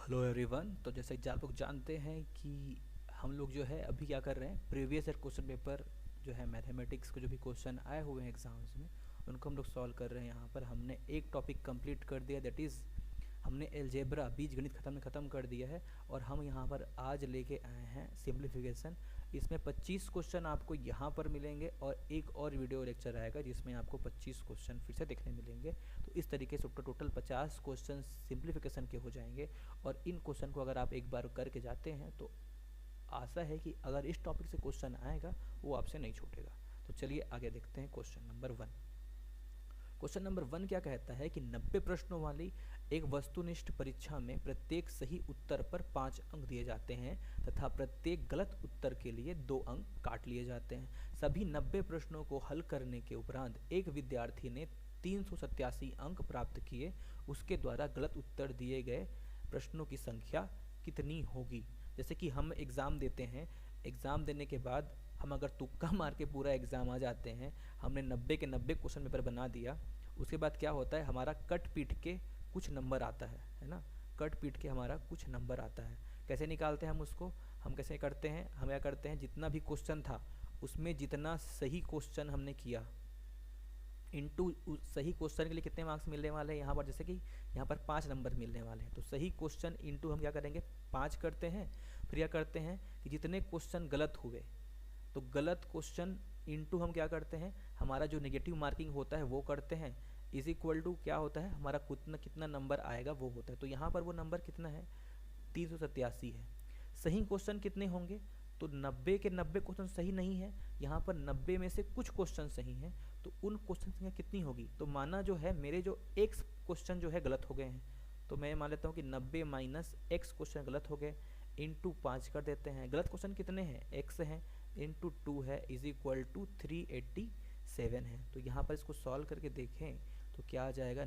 Hello everyone. तो जैसे कि आप लोग जानते हैं कि हम लोग जो है अभी क्या कर रहे हैं, प्रीवियस ईयर क्वेश्चन पेपर जो है मैथमेटिक्स के जो भी क्वेश्चन आए हुए हैं एग्जाम्स में उनको हम लोग सॉल्व कर रहे हैं। यहाँ पर हमने एक टॉपिक कंप्लीट कर दिया, दैट इज़ हमने एलजेब्रा बीजगणित ख़त्म कर दिया है। और हम यहाँ पर आज लेके आए हैं सिंप्लीफिकेशन। इसमें 25 क्वेश्चन आपको यहाँ पर मिलेंगे और एक और वीडियो लेक्चर आएगा जिसमें आपको 25 क्वेश्चन फिर से देखने मिलेंगे। तो इस तरीके से टोटल 50 क्वेश्चन सिंप्लीफिकेशन के हो जाएंगे। और इन क्वेश्चन को अगर आप एक बार करके जाते हैं तो आशा है कि अगर इस टॉपिक से क्वेश्चन आएगा वो आपसे नहीं छूटेगा। तो चलिए आगे देखते हैं क्वेश्चन नंबर 1। क्वेश्चन नंबर 1 क्या कहता है कि 90 प्रश्नों वाली एक वस्तुनिष्ठ परीक्षा में प्रत्येक सही उत्तर पर 5 अंक दिए जाते हैं तथा प्रत्येक गलत उत्तर के लिए 2 अंक काट लिए जाते हैं। सभी 90 प्रश्नों को हल करने के उपरांत एक विद्यार्थी ने 387 अंक प्राप्त किए, उसके द्वारा गलत उत्तर दिए गए प्रश्नों की संख्या कितनी होगी। जैसे कि हम एग्ज़ाम देते हैं, एग्ज़ाम देने के बाद हम अगर तुक्का मार के पूरा एग्ज़ाम आ जाते हैं, हमने 90 के 90 क्वेश्चन पेपर बना दिया, उसके बाद क्या होता है, हमारा कट पीट के कुछ नंबर आता है ना। कट पीट के हमारा कुछ नंबर आता है। कैसे निकालते हैं हम उसको, हम कैसे करते हैं, हम क्या करते हैं, जितना भी क्वेश्चन था उसमें जितना सही क्वेश्चन हमने किया इनटू सही क्वेश्चन के लिए कितने मार्क्स मिलने वाले हैं यहाँ पर, जैसे कि यहाँ पर 5 नंबर मिलने वाले हैं। तो सही क्वेश्चन इनटू हम क्या करेंगे, 5 करते हैं। फिर क्या करते हैं कि जितने क्वेश्चन गलत हुए तो गलत क्वेश्चन इनटू हम क्या करते हैं, हमारा जो नेगेटिव मार्किंग होता है वो करते हैं, इज इक्वल टू क्या होता है, हमारा कितना कितना नंबर आएगा वो होता है। तो यहाँ पर वो नंबर कितना है, 387 है। सही क्वेश्चन कितने होंगे, तो 90 के 90 क्वेश्चन सही नहीं है, यहाँ पर 90 में से कुछ क्वेश्चन सही हैं, तो उन क्वेश्चन संख्या कितनी होगी। तो माना जो है मेरे जो x क्वेश्चन जो है गलत हो गए हैं, तो मैं मान लेता हूँ कि 90 माइनस x क्वेश्चन गलत हो गए, इंटू 5 कर देते हैं। गलत क्वेश्चन कितने हैं, x हैं, इंटू 2 है, इज इक्वल टू 387 है। तो यहाँ पर इसको सॉल्व करके देखें तो क्या आ जाएगा,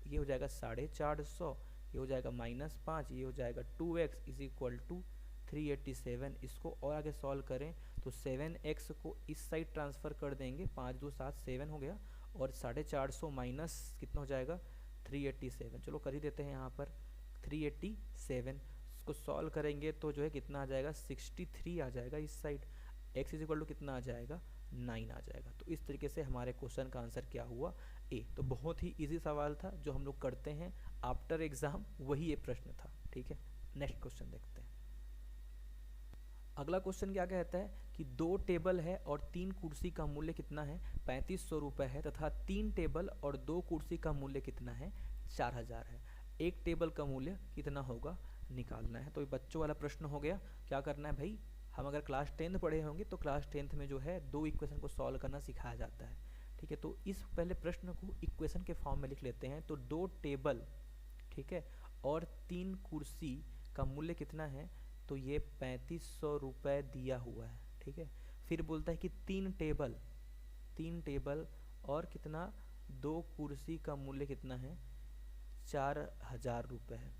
ये हो जाएगा 450, ये हो जाएगा -5, ये हो जाएगा 2x इज इक्वल टू 387। इसको और आगे सॉल्व करें तो 7x को इस साइड ट्रांसफ़र कर देंगे, 5 2 7 7 हो गया, और 450 माइनस कितना हो जाएगा 387। चलो कर ही देते हैं यहाँ पर 387। इसको सॉल्व करेंगे तो जो है कितना आ जाएगा, 63 आ जाएगा इस side, x is equal to कितना आ जाएगा, 9 आ जाएगा। तो इस तरीके से हमारे क्वेश्चन का आंसर क्या हुआ, ए। तो बहुत ही इजी सवाल था जो हम लोग करते हैं आफ्टर एग्ज़ाम, वही ये प्रश्न था। ठीक है, नेक्स्ट क्वेश्चन देखते हैं। अगला क्वेश्चन क्या कहता है कि 2 टेबल है और 3 कुर्सी का मूल्य कितना है, 3500 रुपये है, तथा 3 टेबल और 2 कुर्सी का मूल्य कितना है, 4000 है। एक टेबल का मूल्य कितना होगा निकालना है। तो ये बच्चों वाला प्रश्न हो गया। क्या करना है भाई, हम अगर क्लास 10th पढ़े होंगे तो क्लास 10th में जो है 2 इक्वेशन को सॉल्व करना सिखाया जाता है। ठीक है, तो इस पहले प्रश्न को इक्वेशन के फॉर्म में लिख लेते हैं। तो 2 टेबल, ठीक है, और 3 कुर्सी का मूल्य कितना है, तो ये 3500 रुपये दिया हुआ है। ठीक है, फिर बोलता है कि 3 टेबल और कितना, 2 कुर्सी का मूल्य कितना है, 4000 रुपये है।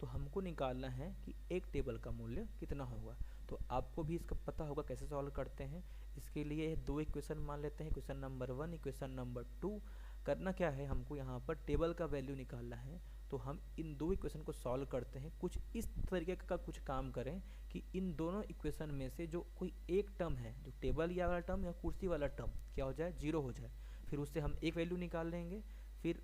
तो हमको निकालना है कि एक टेबल का मूल्य कितना होगा। तो आपको भी इसका पता होगा कैसे सॉल्व करते हैं। इसके लिए 2 इक्वेशन मान लेते हैं, इक्वेशन नंबर 1, इक्वेशन नंबर 2। करना क्या है, हमको यहाँ पर टेबल का वैल्यू निकालना है। तो हम इन 2 इक्वेशन को सॉल्व करते हैं, कुछ इस तरीके का कुछ काम करें कि इन दोनों इक्वेशन में से जो कोई एक टर्म है, जो टेबल या वाला टर्म या कुर्सी वाला टर्म क्या हो जाए, 0 हो जाए। फिर उससे हम एक वैल्यू निकाल लेंगे, फिर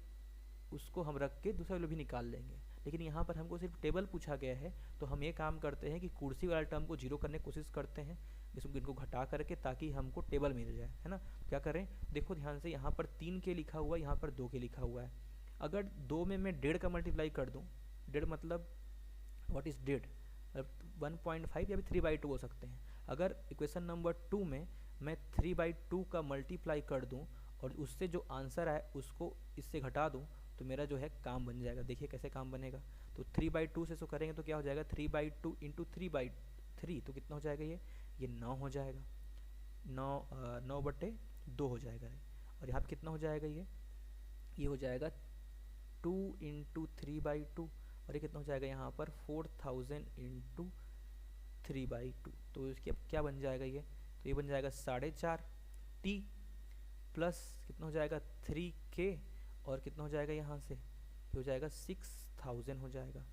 उसको हम रख के दूसरा वैल्यू भी निकाल लेंगे। लेकिन यहाँ पर हमको सिर्फ टेबल पूछा गया है, तो हम ये काम करते हैं कि कुर्सी वाला टर्म को 0 करने की कोशिश करते हैं, इसको इनको घटा करके, ताकि हमको टेबल मिल जाए, है ना। क्या करें, देखो ध्यान से, यहाँ पर 3 के लिखा हुआ है, यहाँ पर 2 के लिखा हुआ है। अगर 2 में मैं 1.5 का मल्टीप्लाई कर दूँ, 1.5 मतलब व्हाट इज़ 1.5, 1.5 या भी 3/2 हो सकते हैं। अगर इक्वेशन नंबर 2 में मैं 3/2 का मल्टीप्लाई कर दूँ और उससे जो आंसर आए उसको इससे घटा दूँ, तो मेरा जो है काम बन जाएगा। देखिए कैसे काम बनेगा, तो 3/2 से इसको करेंगे तो क्या हो जाएगा, 3/2 इंटू 3/3, तो कितना हो जाएगा, ये 9 हो जाएगा, 9/2 हो जाएगा। और यहाँ पे कितना हो जाएगा, ये हो जाएगा 2 इंटू 3/2, और ये कितना हो जाएगा यहाँ पर 4000 इंटू 3/2। तो इसके अब क्या बन जाएगा, तो ये बन जाएगा 4.5 t प्लस कितना हो जाएगा 3k, और कितना हो जाएगा यहाँ से, ये हो जाएगा 6000 हो जाएगा।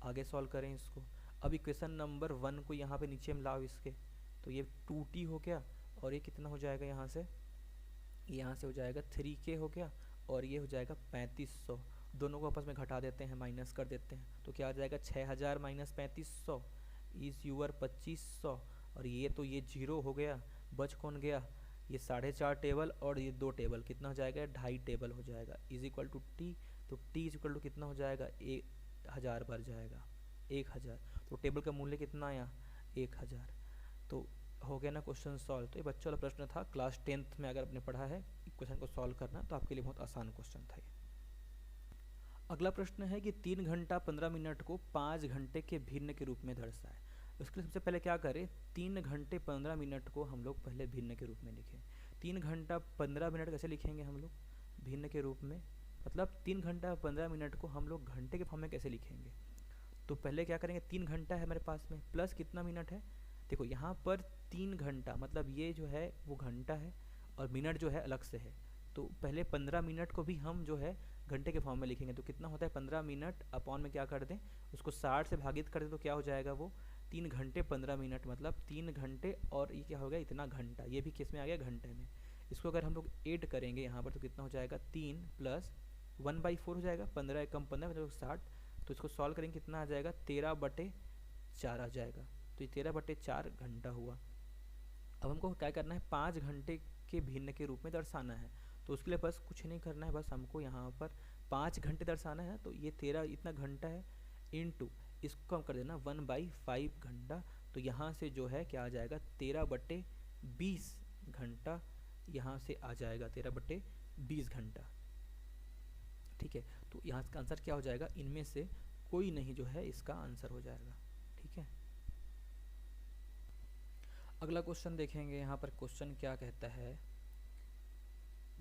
आगे सॉल्व करें इसको। अब इक्वेशन नंबर 1 को यहाँ पे नीचे में लाओ इसके, तो ये 2t हो गया और ये कितना हो जाएगा यहाँ से हो जाएगा 3k हो गया और ये हो जाएगा 3500। दोनों को आपस में घटा देते हैं, माइनस कर देते हैं, तो क्या आ जाएगा 6000 माइनस 3500 इज यूअर 2500। और ये तो ये 0 हो गया, बच कौन गया, ये 4.5 टेबल और ये 2 टेबल, कितना हो जाएगा 2.5 टेबल हो जाएगा इज इक्वल टू टी। तो टी इज इक्वल टू कितना हो जाएगा 1000 भर जाएगा 1000। तो टेबल का मूल्य कितना आया 1000। तो हो गया ना क्वेश्चन सॉल्व। तो ये बच्चों वाला प्रश्न था, क्लास 10th में अगर आपने पढ़ा है क्वेश्चन को सॉल्व करना तो आपके लिए बहुत आसान क्वेश्चन था ये। अगला प्रश्न है कि 3 घंटा 15 मिनट को 5 घंटे के भिन्न के रूप में दर्शाए। उसके लिए सबसे पहले क्या करें, 3 घंटे 15 मिनट को हम लोग पहले भिन्न के रूप में लिखें। 3 घंटा 15 मिनट कैसे लिखेंगे हम लोग भिन्न के रूप में, मतलब 3 घंटा 15 मिनट को हम लोग घंटे के फॉर्म में कैसे लिखेंगे। तो पहले क्या करेंगे, 3 घंटा है मेरे पास में प्लस कितना मिनट है, देखो यहाँ पर 3 घंटा मतलब ये जो है वो घंटा है और मिनट जो है अलग से है। तो पहले 15 मिनट को भी हम जो है घंटे के फॉर्म में लिखेंगे। तो कितना होता है 15 मिनट अपॉन में क्या कर दें, उसको 60 से भागित कर दें, तो क्या हो जाएगा वो 3 घंटे 15 मिनट, मतलब 3 घंटे और ये क्या हो गया इतना घंटा, ये भी किस में आ गया घंटे में। इसको अगर हम लोग ऐड करेंगे यहाँ पर तो कितना हो जाएगा 3 प्लस 1/4 हो जाएगा, 15 कम 15 मतलब 60। तो इसको सॉल्व करेंगे कितना आ जाएगा 13/4 आ जाएगा। तो ये 13/4 घंटा हुआ। अब हमको क्या करना है 5 घंटे के भिन्न के रूप में दर्शाना है। तो उसके लिए बस कुछ नहीं करना है, बस हमको यहाँ पर 5 घंटे दर्शाना है। तो ये 13 इतना घंटा है इनटू इसको हम कर देना 1/5 घंटा। तो यहाँ से जो है क्या आ जाएगा 13/20 घंटा, यहाँ से आ जाएगा 13/20 घंटा। ठीक है, तो यहाँ का आंसर क्या हो जाएगा, इनमें से कोई नहीं जो है इसका आंसर हो जाएगा। ठीक है, अगला क्वेश्चन देखेंगे। यहाँ पर क्वेश्चन क्या कहता है,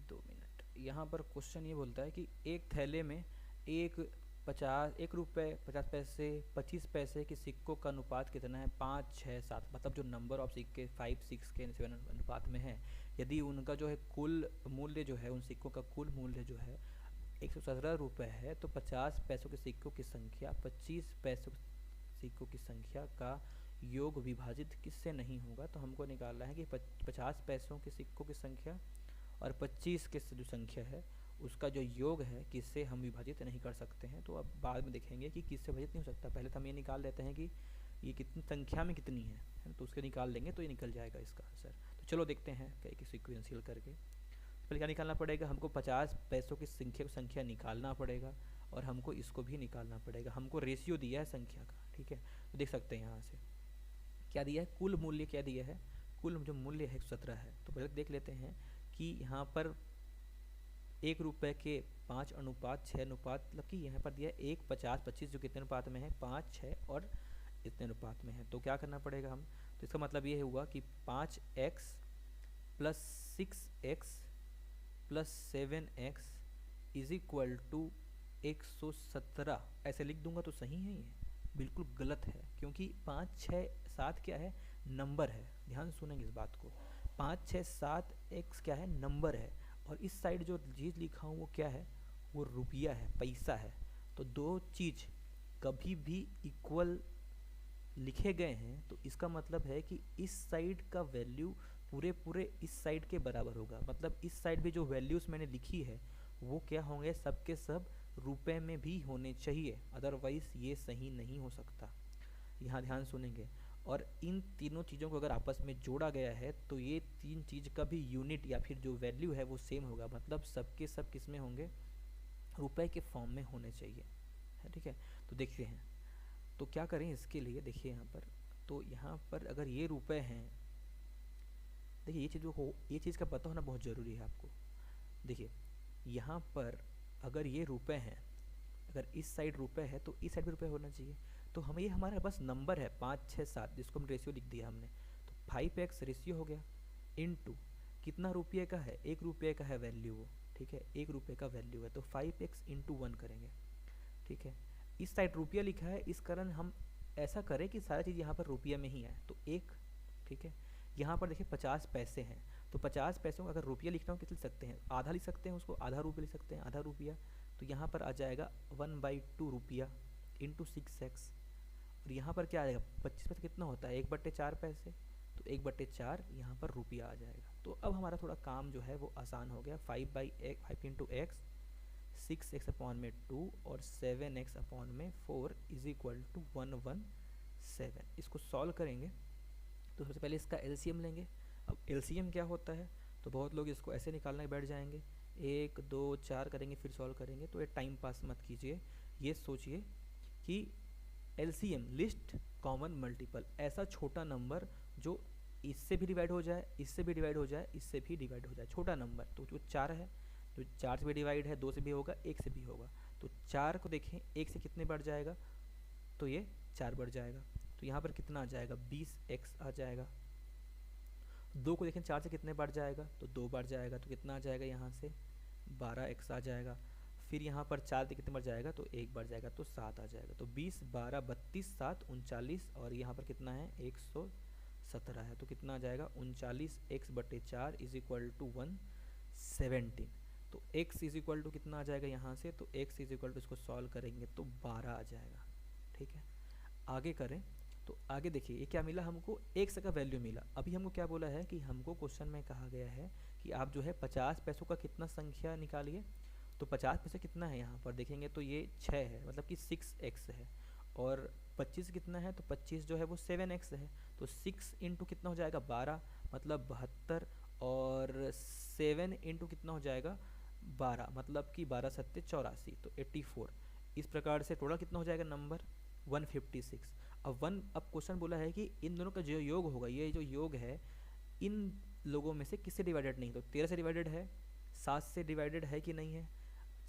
2 मिनट। यहाँ पर क्वेश्चन ये बोलता है कि एक थैले में एक रुपये 50 पैसे 25 पैसे के सिक्कों का अनुपात कितना है 5, 6, 7, मतलब जो नंबर ऑफ सिक्के 5, 6 के 7 अनुपात में है। यदि उनका जो है कुल मूल्य जो है उन सिक्कों का कुल मूल्य जो है 117 रुपये है, तो 50 पैसों के सिक्कों की संख्या 25 पैसों सिक्कों की संख्या का योग विभाजित किससे नहीं होगा। तो हमको निकालना है कि 50 पैसों के सिक्कों की संख्या और 25 के जो संख्या है उसका जो योग है किससे हम विभाजित नहीं कर सकते हैं। तो अब बाद में देखेंगे कि किससे विभाजित नहीं हो सकता। पहले तो हम ये निकाल लेते हैं कि ये कितनी संख्या में कितनी है, तो उसके निकाल लेंगे तो ये निकल जाएगा इसका आंसर। तो चलो देखते हैं एक सिक्वेंशियल करके। पहले क्या निकालना पड़ेगा, हमको 50 पैसों की संख्या निकालना पड़ेगा और हमको इसको भी निकालना पड़ेगा। हमको रेशियो दिया है संख्या का, ठीक है। तो देख सकते हैं यहाँ से क्या दिया है, कुल मूल्य क्या दिया है, कुल जो मूल्य है 117 है। तो पहले देख लेते हैं कि यहाँ पर 1 रुपये के 5 अनुपात 6 अनुपात, मतलब कि यहाँ पर दिया है 1, 50, 25 जो कितने अनुपात में है 5, 6 और इतने अनुपात में है। तो क्या करना पड़ेगा हम, तो इसका मतलब ये हुआ कि 5x plus 6x plus 7x is equal to 117। ऐसे लिख दूंगा तो सही है, ये बिल्कुल गलत है, क्योंकि 5, 6, 7 क्या है, नंबर है। ध्यान सुनेंगे इस बात को, 5, 6, 7 x क्या है, नंबर है। और इस साइड जो चीज़ लिखा हूँ वो क्या है, वो रुपया है, पैसा है। तो दो चीज़ कभी भी इक्वल लिखे गए हैं तो इसका मतलब है कि इस साइड का वैल्यू पूरे इस साइड के बराबर होगा। मतलब इस साइड भी जो वैल्यूज़ मैंने लिखी है वो क्या होंगे, सब के सब रुपए में भी होने चाहिए, अदरवाइज ये सही नहीं हो सकता। यहाँ ध्यान सुनेंगे। और इन तीनों चीज़ों को अगर आपस में जोड़ा गया है तो ये तीन चीज़ का भी यूनिट या फिर जो वैल्यू है वो सेम होगा। मतलब सबके सब किस में होंगे, रुपए के फॉर्म में होने चाहिए, है ठीक है। तो देखते हैं तो क्या करें इसके लिए, देखिए यहाँ पर, तो यहाँ पर अगर ये रुपए हैं, देखिए ये चीज़ हो, ये चीज़ का पता होना बहुत ज़रूरी है आपको। देखिए यहाँ पर अगर ये रुपए हैं, अगर इस साइड रुपए है तो इस साइड भी रुपए होना चाहिए। तो हमें ये हमारा बस नंबर है 5, 6, 7 जिसको हम रेशियो लिख दिया हमने। तो 5x रेशियो हो गया इनटू कितना रुपये का है, 1 रुपये का है वैल्यू वो, ठीक है, 1 रुपये का वैल्यू है। तो 5x इंटू 1 करेंगे, ठीक है। इस साइड रुपया लिखा है, इस कारण हम ऐसा करें कि सारा चीज़ यहाँ पर रुपये में ही आए। तो 1, ठीक है। यहाँ पर देखिए 50 पैसे हैं, तो 50 पैसों का अगर रुपया लिखना हो किस लिख सकते हैं, आधा लिख सकते हैं, उसको आधा रुपया लिख सकते हैं, आधा रुपया। तो यहाँ पर आ जाएगा 1/2 रुपया, इंटू 6x, और यहाँ पर क्या आ जाएगा 25 पैसे कितना होता है 1/4 पैसे, तो 1/4 यहाँ पर रुपया आ जाएगा। तो अब हमारा थोड़ा काम जो है वो आसान हो गया। 5 इंटू एक्स 6x अपॉन में 2 और 7x अपॉन में 4 इज इक्वल टू 117। इसको सॉल्व करेंगे तो सबसे पहले इसका एलसीएम लेंगे। अब एलसीएम क्या होता है, तो बहुत लोग इसको ऐसे निकालने बैठ जाएंगे, 1 2 4 करेंगे फिर सॉल्व करेंगे, तो ये टाइम पास मत कीजिए। ये सोचिए कि एलसीएम लिस्ट कॉमन मल्टीपल, ऐसा छोटा नंबर जो इससे भी डिवाइड हो जाए, इससे भी डिवाइड हो जाए, इससे भी डिवाइड हो जाए, छोटा नंबर। तो जो 4 है, जो 4 से भी डिवाइड है, 2 से भी होगा, 1 से भी होगा। तो 4 को देखें 1 से कितने बढ़ जाएगा, तो ये 4 बढ़ जाएगा। तो यहाँ पर कितना आ जाएगा 20x आ जाएगा। 2 को देखें 4 से कितने बढ़ जाएगा, तो 2 बढ़ जाएगा, तो कितना आ जाएगा यहाँ से 12x आ जाएगा। फिर यहाँ पर 4 से कितने बढ़ जाएगा, तो 1 बढ़ जाएगा, तो 7 आ जाएगा। तो 20 12 32 7 39, और यहाँ पर कितना है 117 है, तो कितना आ जाएगा 39x/4 इज इक्वल टू 117। तो x इज इक्वल टू कितना आ जाएगा यहाँ से, तो x इज इक्वल टू इसको सॉल्व करेंगे तो 12 आ जाएगा। ठीक है, आगे करें तो आगे देखिए ये क्या मिला हमको, x का वैल्यू मिला। अभी हमको क्या बोला है कि हमको क्वेश्चन में कहा गया है कि आप जो है 50 पैसों का कितना संख्या निकालिए। तो 50 पैसे कितना है, यहाँ पर देखेंगे तो ये 6 है, मतलब कि 6x है। और 25 कितना है, तो 25 जो है वो 7x है। तो 6 इंटू कितना हो जाएगा 12, मतलब 72, और 7 इंटू कितना हो जाएगा 12, मतलब कि 12 सत्ते 84, तो 84। इस प्रकार से टोटल कितना हो जाएगा नंबर 156। अब क्वेश्चन बोला है कि इन दोनों का जो योग होगा, ये जो योग है इन लोगों में से किससे डिवाइडेड नहीं, तो 13 से डिवाइडेड है, 7 से डिवाइडेड है कि नहीं है,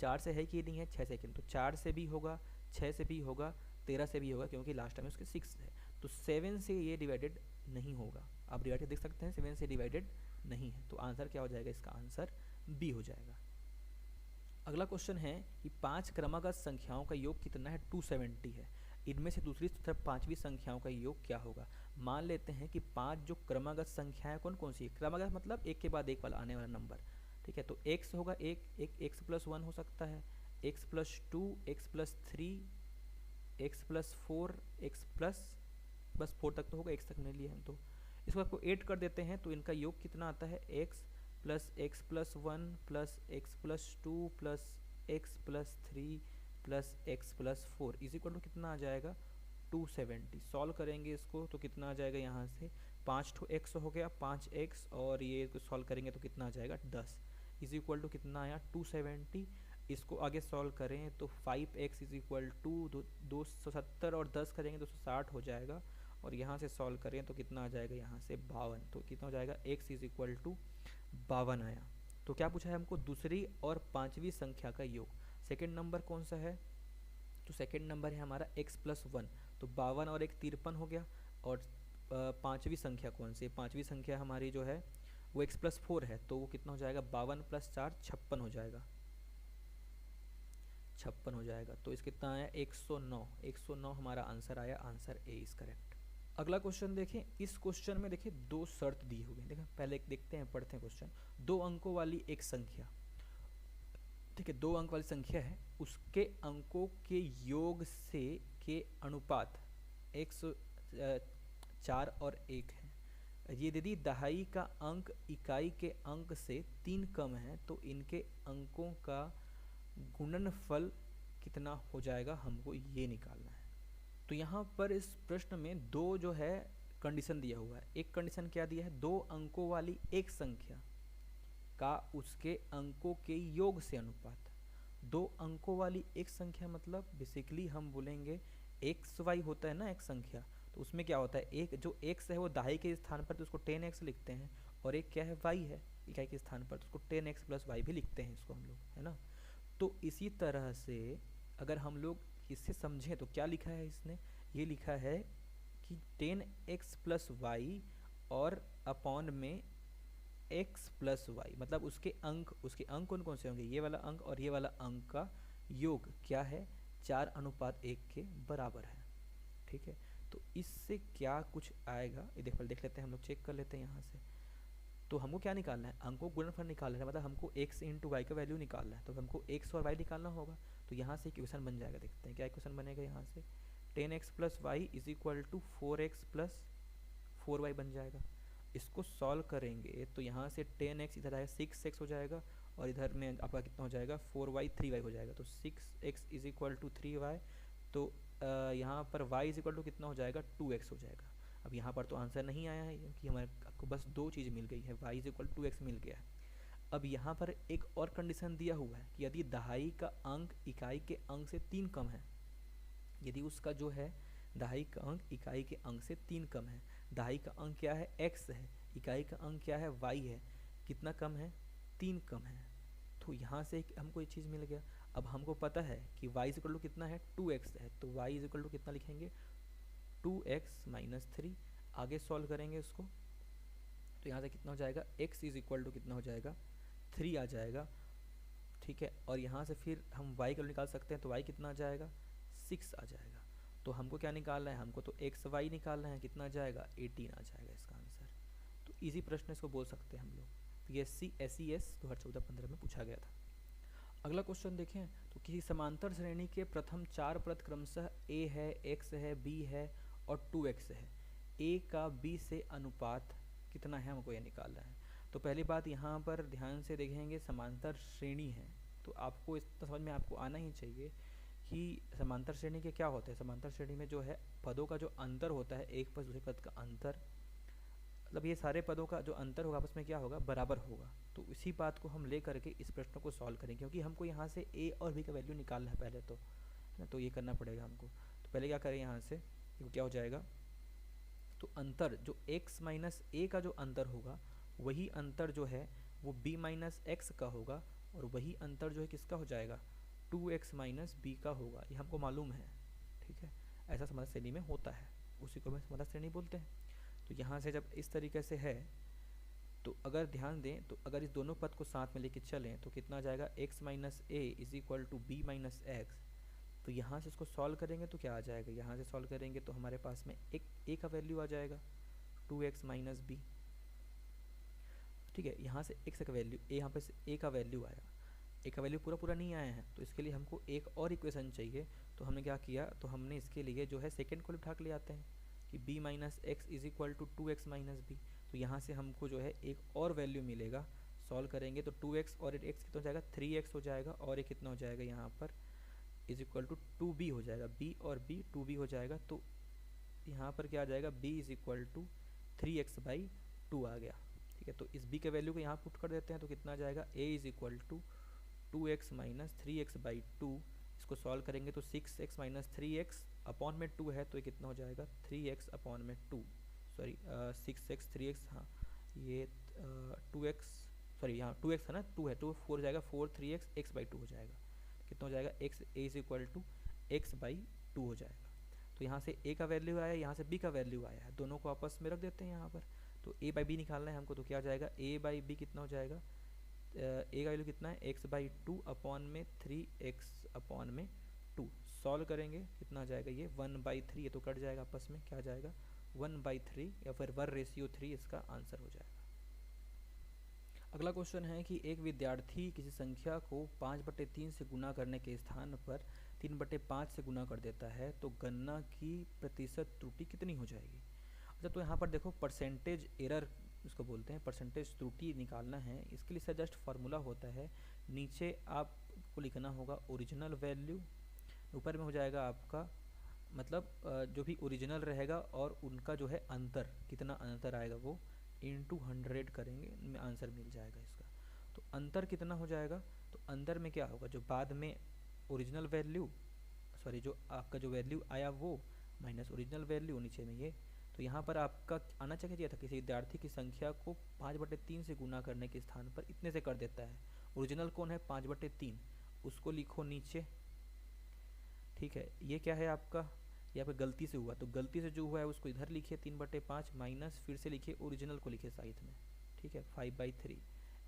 4 से है कि नहीं है, 6 से कि नहीं, तो 4 से भी होगा, 6 से भी होगा, 13 से भी होगा, क्योंकि लास्ट टाइम उसके 6 है। तो 7 से ये डिवाइडेड नहीं होगा। आप डिवाइडेड देख सकते हैं 7 से डिवाइडेड नहीं है, तो आंसर क्या हो जाएगा, इसका आंसर बी हो जाएगा। अगला क्वेश्चन है कि 5 क्रमागत संख्याओं का योग कितना है, 270 है। इनमें से दूसरी तरफ 5वीं संख्याओं का योग क्या होगा। मान लेते हैं कि 5 जो क्रमागत संख्याएं कौन कौन सी है, क्रमागत मतलब एक के बाद एक वाला आने वाला नंबर। ठीक है, तो x होगा एक x+1 हो सकता है, x+2, x+3, x+4, x+4 तक तो होगा, x तक नहीं लिए हम, तो इसको आपको 8 कर देते हैं, तो इनका योग कितना आता है x plus x+1 plus x+2 plus x+3 plus x+4 is equal to कितना आ जाएगा 270। सॉल्व करेंगे इसको तो कितना आ जाएगा, यहाँ से 5 तो x हो गया, 5x, और ये सॉल्व करेंगे तो कितना आ जाएगा 10 इज इक्वल टू कितना आया 270। इसको आगे सॉल्व करें तो 5x इज इक्वल टू 270 और 10 करेंगे 260 हो जाएगा, और यहाँ से सॉल्व करें तो कितना आ जाएगा यहाँ से 52, तो कितना हो जाएगा x इज इक्वल टू 52 आया। तो क्या पूछा है हमको, दूसरी और 5वीं संख्या का योग। सेकेंड नंबर कौन सा है, तो सेकेंड नंबर है हमारा x+1, तो 52 और 1 53 हो गया। और 5वीं संख्या कौन सी है, 5वीं संख्या हमारी जो है वो x+4 है, तो वो कितना हो जाएगा 52 + 4 56 हो जाएगा, 56 हो जाएगा। तो इस कितना आया 109 हमारा आंसर आया, आंसर ए इज करेक्ट। अगला क्वेश्चन देखें, इस क्वेश्चन में देखिए 2 शर्त दी हुई है। देखिए पहले देखते हैं, पढ़ते हैं क्वेश्चन। 2 अंकों वाली एक संख्या, ठीक है 2 अंक वाली संख्या है, उसके अंकों के योग से के अनुपात 104 और 1 है। यदि दहाई का अंक इकाई के अंक से 3 कम है तो इनके अंकों का गुणनफल कितना हो जाएगा, हमको ये निकालना है। तो यहाँ पर इस प्रश्न में 2 जो है कंडीशन दिया हुआ है। एक कंडीशन क्या दिया है, 2 अंकों वाली एक संख्या का उसके अंकों के योग से अनुपात। 2 अंकों वाली एक संख्या मतलब बेसिकली हम बोलेंगे एक्स वाई होता है ना एक संख्या, तो उसमें क्या होता है, एक जो x है वो दहाई के स्थान पर तो उसको 10x लिखते हैं, और एक क्या है y है इकाई के स्थान पर, तो उसको 10x + y भी लिखते हैं इसको हम लोग, है ना। तो इसी तरह से अगर हम लोग इससे समझें तो क्या लिखा है इसने, ये लिखा है कि 10x + y और अपॉन में x + y, मतलब उसके अंक कौन कौन से होंगे, ये वाला अंक और ये वाला अंक का योग क्या है 4:1 के बराबर है। ठीक है, तो इससे क्या कुछ आएगा ये देख लेते हैं, हम लोग चेक कर लेते हैं यहाँ से। तो हमको क्या निकालना है, अंकों गुणनफल निकालना है, मतलब हमको x × y का वैल्यू निकालना है, तो हमको x और y निकालना होगा। तो यहाँ से इक्वेशन बन जाएगा, देखते हैं क्या इक्वेशन बनेगा यहाँ से। 10x plus Y is equal to 4x plus 4y बन जाएगा। इसको सॉल्व करेंगे तो यहाँ से 10x इधर आएगा 6x हो जाएगा, और इधर में आपका कितना हो जाएगा 4y 3y हो जाएगा। तो 6x is equal to 3y, तो यहाँ पर y इज इक्वल टू कितना हो जाएगा 2x हो जाएगा। अब यहाँ पर तो आंसर नहीं आया है क्योंकि हमारे आपको बस दो चीज़ मिल गई है, y is equal to 2x मिल गया है। अब यहाँ पर एक और कंडीशन दिया हुआ है कि यदि दहाई का अंक इकाई के अंक से 3 कम है, यदि उसका जो है दहाई का अंक इकाई के अंक से 3 कम है, दहाई का अंक क्या है x है, इकाई का अंक क्या है y है, कितना कम है 3 कम है। तो यहाँ से हमको एक चीज़ मिल गया। अब हमको पता है कि y इज इक्वल टू कितना है 2x है, तो y इज इक्वल टू कितना लिखेंगे 2x माइनस 3। आगे सॉल्व करेंगे उसको तो यहाँ से कितना हो जाएगा x इज इक्वल टू कितना हो जाएगा 3 आ जाएगा, ठीक है। और यहाँ से फिर हम y का निकाल सकते हैं, तो y कितना आ जाएगा 6 आ जाएगा। तो हमको क्या निकालना है, हमको तो x y निकालना है, कितना आ जाएगा 18 आ जाएगा इसका आंसर। तो इजी प्रश्न इसको बोल सकते हैं हम लोग। PSC SES 2014-15 में पूछा गया था। अगला क्वेश्चन देखें तो किसी समांतर श्रेणी के प्रथम 4 पद क्रमशः a है, x है, b है और 2x है। a का b से अनुपात कितना है, हमको यह निकालना है। तो पहली बात यहाँ पर ध्यान से देखेंगे, समांतर श्रेणी है तो आपको इतना समझ में आपको आना ही चाहिए कि समांतर श्रेणी के क्या होते हैं। समांतर श्रेणी में जो है पदों का जो अंतर होता है, एक पद दूसरे पद का अंतर, मतलब ये सारे पदों का जो अंतर होगा आपस में क्या होगा बराबर होगा। तो इसी बात को हम ले करके इस प्रश्न को सॉल्व करेंगे, क्योंकि हमको यहाँ से a और b का वैल्यू निकालना है पहले तो, है ना। तो ये करना पड़ेगा हमको। तो पहले क्या करें, यहाँ से तो क्या हो जाएगा, तो अंतर जो x माइनस a का जो अंतर होगा वही अंतर जो है वो b माइनस एक्स का होगा, और वही अंतर जो है किसका हो जाएगा 2x माइनस b का होगा। ये हमको मालूम है, ठीक है। ऐसा समांतर श्रेणी में होता है, उसी को हम समांतर श्रेणी बोलते हैं। तो यहाँ से जब इस तरीके से है तो अगर ध्यान दें तो अगर इस दोनों पद को साथ में लेके चलें तो कितना आ जाएगा x minus A is equal to B minus X. तो यहाँ से इसको सॉल्व करेंगे तो क्या आ जाएगा, यहाँ से सॉल्व करेंगे तो हमारे पास में एक a का वैल्यू आ जाएगा 2x माइनस बी, ठीक है। यहाँ से x का वैल्यू यहाँ पे a का वैल्यू आया, a का वैल्यू पूरा नहीं आया है, तो इसके लिए हमको एक और इक्वेशन चाहिए। तो हमने क्या किया, तो हमने इसके लिए जो है सेकेंड को उठा के ले आते हैं कि b minus X is equal to 2x minus B. तो यहाँ से हमको जो है एक और वैल्यू मिलेगा, सॉल्व करेंगे तो 2x और x कितना हो जाएगा 3x हो जाएगा, और एक कितना हो जाएगा यहाँ पर इज इक्वल टू 2b हो जाएगा, b और b 2b हो जाएगा। तो यहाँ पर क्या आ जाएगा b is equal to 3x by 2 आ गया, ठीक है। तो इस b के वैल्यू को यहाँ पुट कर देते हैं तो कितना आ जाएगा a is equal to 2x minus 3x by 2। इसको सॉल्व करेंगे तो 6x माइनस 3x अपॉन में 2 है, तो ये कितना हो जाएगा 3x अपॉन में 2, सॉरी 6x 3x, हाँ ये 2x, सॉरी यहाँ 2x है ना, 2 है, 2 4 हो जाएगा 4 3x x बाई 2 हो जाएगा। कितना हो जाएगा x a is equal to x by 2 हो जाएगा। तो यहाँ से a का वैल्यू आया, यहाँ से b का वैल्यू आया है, दोनों को आपस में रख देते हैं यहाँ पर। तो a बाई b निकालना है हमको, तो क्या हो जाएगा a बाई b कितना हो जाएगा, a का वैल्यू कितना है x बाई 2 अपॉन में 3x अपॉन में 2। सॉल्व करेंगे कितना आ जाएगा ये 1/3, ये तो कट जाएगा आपस में, क्या आ जाएगा 1/3 या फिर 1:3 इसका आंसर हो जाएगा। अगला क्वेश्चन है कि एक विद्यार्थी किसी संख्या को 5/3 से गुना करने के स्थान पर 3/5 से गुना कर देता है, तो गणना की प्रतिशत त्रुटि कितनी हो जाएगी। अच्छा, तो यहाँ पर देखो परसेंटेज एरर इसको बोलते हैं, परसेंटेज त्रुटि निकालना है। इसके लिए सर जस्ट फार्मूला होता है, नीचे आपको लिखना होगा ओरिजिनल वैल्यू, ऊपर में हो जाएगा आपका मतलब जो भी ओरिजिनल रहेगा और उनका जो है अंतर, कितना अंतर आएगा वो इंटू 100 करेंगे, में आंसर मिल जाएगा इसका। तो अंतर कितना हो जाएगा, तो अंदर में क्या होगा, जो बाद में ओरिजिनल वैल्यू, सॉरी जो आपका जो वैल्यू आया वो माइनस ओरिजिनल वैल्यू, नीचे में ये। तो यहाँ पर आपका आना चाहिए था किसी विद्यार्थी की संख्या को 5/3 से गुना करने के स्थान पर इतने से कर देता है। ओरिजिनल कौन है 5/3, उसको लिखो नीचे, ठीक है। ये क्या है आपका, यहाँ पे गलती से हुआ, तो गलती से जो हुआ है उसको इधर लिखिए 3/5 माइनस फिर से लिखिए ओरिजिनल को लिखिए साइड में, ठीक है। 5/3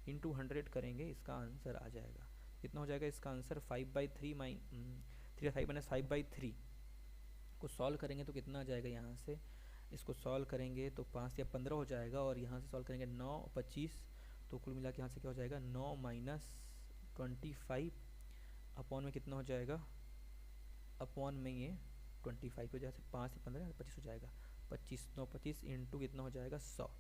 इंटू 100 करेंगे, इसका आंसर आ जाएगा कितना हो जाएगा, इसका आंसर 5/3 माइनस 5/3 को सॉल्व करेंगे तो कितना आ जाएगा, यहाँ से इसको सॉल्व करेंगे तो 5 या 15 हो जाएगा, और यहाँ से सॉल्व करेंगे 9 25, तो कुल मिला के यहाँ से क्या हो जाएगा 9 माइनस 25 अपॉन में कितना हो जाएगा, अपॉन में ये 25 हो जाएगा, 5 से 15 25 हो जाएगा, 25 9 25 इंटू कितना हो जाएगा 100।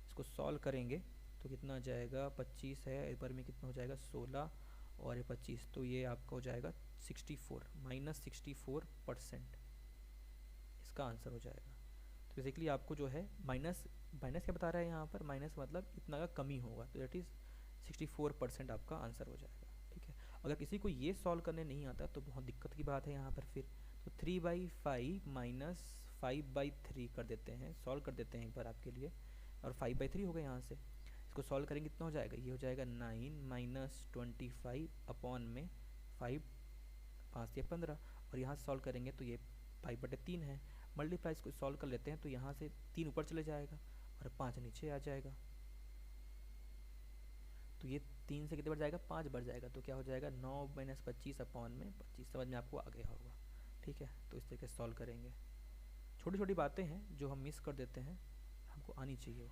इसको सॉल्व करेंगे तो कितना आ जाएगा, 25 है एक बार में कितना हो जाएगा 16 और ये 25, तो ये आपका हो जाएगा 64 -64%, इसका आंसर हो जाएगा। तो बेसिकली आपको जो है माइनस माइनस क्या बता रहा है यहाँ पर, माइनस मतलब इतना का कमी होगा, तो दैट इज़ 64% आपका आंसर हो जाएगा। ठीक है, अगर किसी को ये सॉल्व करने नहीं आता तो बहुत दिक्कत की बात है यहाँ पर फिर। तो 3/5 माइनस 5/3 कर देते हैं, सॉल्व कर देते हैं एक बार आपके लिए, और 5/3 हो गया यहाँ से। इसको सॉल्व करेंगे कितना हो जाएगा, ये हो जाएगा 9 - 25 अपॉन में 5 5 या 15, और यहाँ से सॉल्व करेंगे तो ये 5/3 है। मल्टीप्लाई इसको सॉल्व कर लेते हैं तो यहाँ से 3 ऊपर चले जाएगा और 5 नीचे आ जाएगा, तो ये 3 से कितने बढ़ जाएगा, 5 बढ़ जाएगा, तो क्या हो जाएगा 9 - 25 अपॉन में 25। समझ में आपको आ गया होगा। ठीक है, तो इस तरीके से सॉल्व करेंगे। छोटी छोटी बातें हैं जो हम मिस कर देते हैं, हमको आनी चाहिए वो।